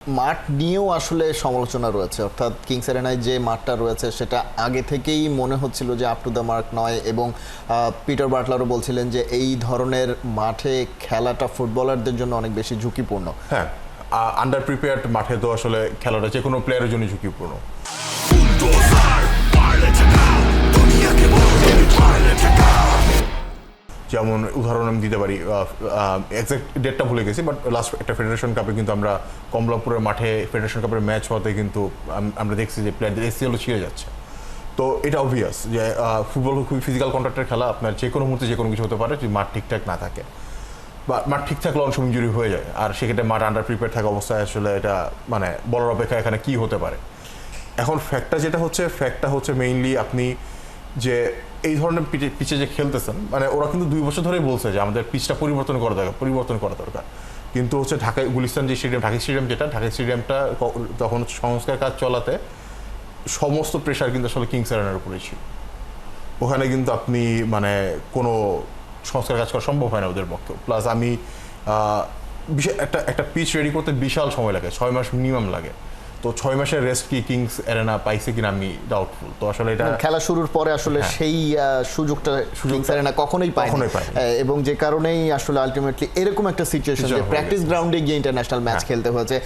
মাঠ নিয়েও আসলে সমালোচনা রয়েছে, অর্থাৎ কিংস অ্যারেনায় যে মাঠটা রয়েছে সেটা আগে থেকেই মনে হচ্ছিল যে আপ টু দ্য মার্ক নয়, এবং পিটার বাটলারও বলছিলেন যে এই ধরনের মাঠে খেলাটা ফুটবলারদের জন্য অনেক বেশি ঝুঁকিপূর্ণ। হ্যাঁ, আন্ডার প্রিপেয়ার্ড মাঠে তো আসলে খেলাটা যে কোনো প্লেয়ারের জন্য ঝুঁকিপূর্ণ। যেমন উদাহরণ আমি দিতে পারি, এক্সাক্ট ডেটটা ভুলে গেছি, বাট লাস্ট একটা ফেডারেশন কাপে কিন্তু আমরা কমলাপুরের মাঠে ফেডারেশন কাপের ম্যাচ হওয়াতে কিন্তু আমরা দেখছি যে প্লেয়ারদের এসিএলও ছিঁড়ে যাচ্ছে। তো এটা অবভিয়াস যে ফুটবল খুবই ফিজিক্যাল কন্ট্যাক্টের খেলা, আপনার যে কোনো মুহূর্তে যে কোনো কিছু হতে পারে যদি মাঠ ঠিকঠাক না থাকে, বা মাঠ ঠিক থাকলে অনেক সময় ইনজুরি হয়ে যায়। আর সেক্ষেত্রে মাঠ আন্ডার প্রিপেয়ার থাকা অবস্থায় আসলে এটা মানে বলার অপেক্ষা এখানে কী হতে পারে। এখন ফ্যাক্টটা হচ্ছে মেইনলি আপনি যে এই ধরনের পিচে যে খেলতেছেন, মানে ওরা কিন্তু 2 বছর ধরেই বলছে যে আমাদের পিচটা পরিবর্তন করা দরকার। কিন্তু হচ্ছে ঢাকায় গুলিস্তান যে স্টেডিয়াম, ঢাকা স্টেডিয়ামটা তখন সংস্কার কাজ চলাতে সমস্ত প্রেশার কিন্তু আসলে কিংস অ্যারেনার উপরে ছিল। ওখানে কিন্তু আপনি মানে কোনো সংস্কার কাজ করা সম্ভব হয় না ওদের পক্ষে। প্লাস আমি একটা পিচ রেডি করতে বিশাল সময় লাগে, 6 মাস মিনিমাম লাগে। তো 6 মাসের রেস্ট কি কিংস অ্যারেনা পাইছে কিনা আমি ডাউটফুল। তো আসলে এটা খেলা শুরুর পরে আসলে সেই সুযোগটা কিংস অ্যারেনা কখনোই পায়, এবং যে কারণেই আসলে আলটিমেটলি এরকম একটা সিচুয়েশন যে প্র্যাকটিস গ্রাউন্ডে গিয়ে ইন্টারন্যাশনাল ম্যাচ খেলতে হয়েছে।